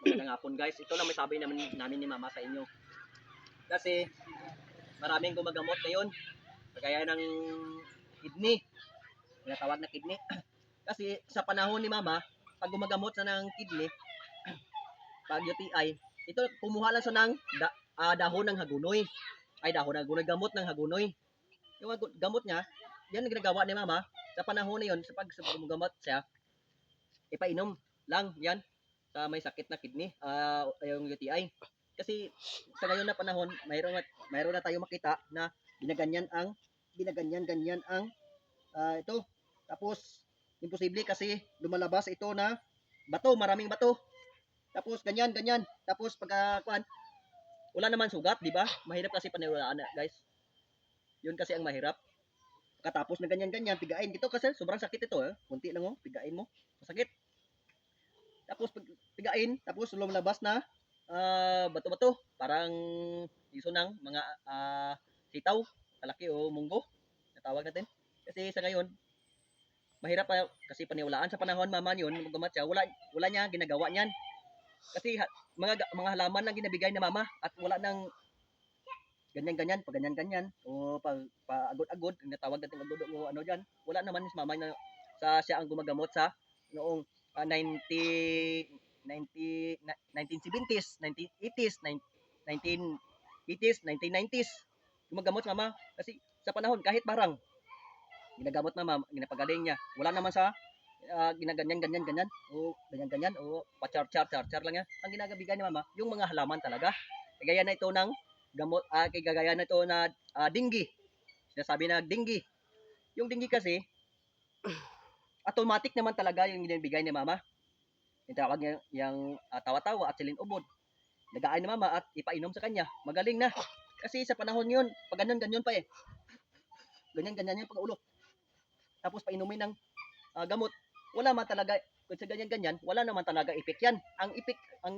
Magandang hapon guys. Ito lang may sabi namin ni Mama sa inyo. Kasi maraming gumagamot ngayon. Kagaya ng kidney. Tinatawag na kidney. Kasi sa panahon ni Mama, pag gumagamot sa ng kidney, pag UTI, ito kumuha lang sa ng dahon ng hagunoy. Ay dahon ng hagunoy, gamot ng hagunoy. Yung gamot niya, yan ang ginagawa ni Mama. Sa panahon na yun, sa pag gumagamot siya, ipainom lang yan sa may sakit na kidney, yung UTI. Kasi sa ngayon na panahon, mayroon na tayo makita na ginaganyan ang ito. Tapos imposible kasi lumalabas ito na bato, maraming bato. Tapos ganyan. Tapos pagka wala naman sugat, di ba? Mahirap kasi paniwalaan, guys. Yun kasi ang mahirap. Katapos na ganyan, pigain ito kasi sobrang sakit ito, Kunti lang pigain mo. Masakit. Tapos pigain, tapos lumabas na bato-bato, parang iso ng mga sitaw, kalaki o munggo, natawag natin. Kasi sa ngayon, mahirap pa kasi paniwalaan sa panahon Mama yun, magamat siya, wala niya ginagawa niyan. Kasi mga halaman lang ginabigay ni Mama at wala nang ganyan, pag ganyan, o pag agod-agod, natawag natin agod o ano diyan. Wala naman si Mama na siya ang gumagamot sa noong 1970s, 1980s, 1980s, 1990s. Gumagamot si Mama kasi sa panahon kahit barang ginagamot Mama, ginapagaling niya. Wala naman sa ginaganyan o ganyan o pa-char lang yan. Ang ginagabigay ni Mama, yung mga halaman talaga. Kagaya na ito ng gamot, kagaya na ito na dinggi. Sinasabi na dinggi. Yung dinggi kasi, automatic naman talaga yung binibigay ni Mama. Yung tawag niya, yung tawa-tawa at silin ubod. Nagaay ni Mama at ipainom sa kanya. Magaling na. Kasi sa panahon yun, pag ganyan pa ganyan yung pag-ulo. Tapos painumin ng gamot. Wala man talaga, kung sa ganyan, wala naman talaga epek yan. Ang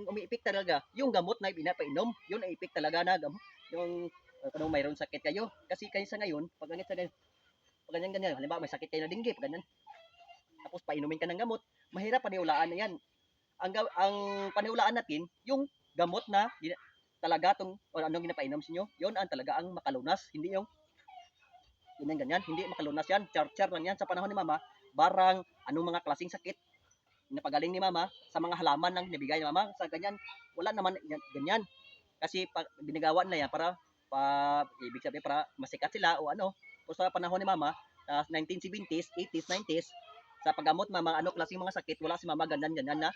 umi-epek talaga, yung gamot na pinapainom, yun ang epek talaga na gamot. Yung kung mayroon sakit kayo. Kasi kayo sa ngayon, pag ganyan, halimbawa may sakit kayo na dinggi, pag ganyan. Tapos painumin ka ng gamot, mahirap paniwalaan na yan. Ang paniwalaan natin, yung gamot na talaga o anong ginapainom sa inyo, yun ang talaga ang makalunas, hindi yung ganyan, hindi makalunas yan, char lang yan. Sa panahon ni Mama, barang, anong mga klaseng sakit, napagaling ni Mama, sa mga halaman lang nabigay ni Mama, sa ganyan, wala naman ganyan. Kasi binagawa na yan para, ibig sabihin para masikat sila o ano. O sa panahon ni Mama, 1970s, 80s, 90s, sa paggamot Mama, ano klaseng mga sakit, wala si Mama ganyan na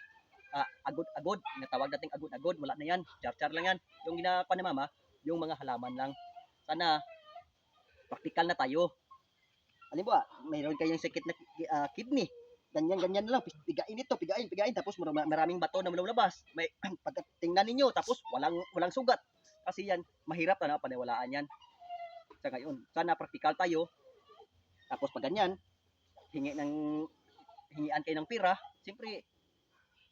agod-agod, natawag natin agod-agod, wala na yan, char lang yan. Yung ginapa ni Mama, yung mga halaman lang. Sana practical na tayo. Halimbawa, mayroon kayong sakit na kidney, ganyan na lang, pigain, tapos maraming bato na lumabas. May pagtingnan ninyo, tapos walang sugat. Kasi yan, mahirap na paniwalaan yan. Sa ngayon, sana practical tayo. Tapos pag ganyan, hingian kayo ng pira, siyempre,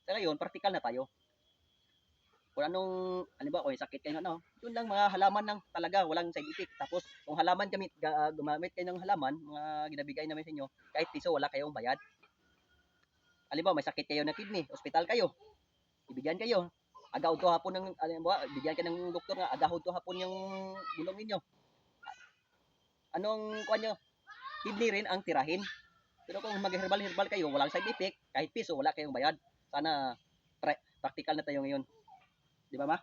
sa ngayon, practical na tayo. Kung anong, halimbawa, kung sakit kayo yun lang mga halaman lang talaga, walang side effect. Tapos, kung halaman gumamit kayo ng halaman, mga ginabigay namin sa inyo, kahit piso, wala kayong bayad. Halimbawa, may sakit kayo ng kidney, hospital kayo, ibigyan kayo. Agahod to hapon ng, bigyan ka ng doktor nga, agahod to hapon yung bulong ninyo. Anong kuha nyo? Kidney rin ang tirahin. Pero kung mag-herbal kayo, walang side effect, kahit piso, wala kayong bayad. Sana practical na tayo ngayon. Di ba, Ma?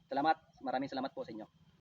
Salamat. Maraming salamat po sa inyo.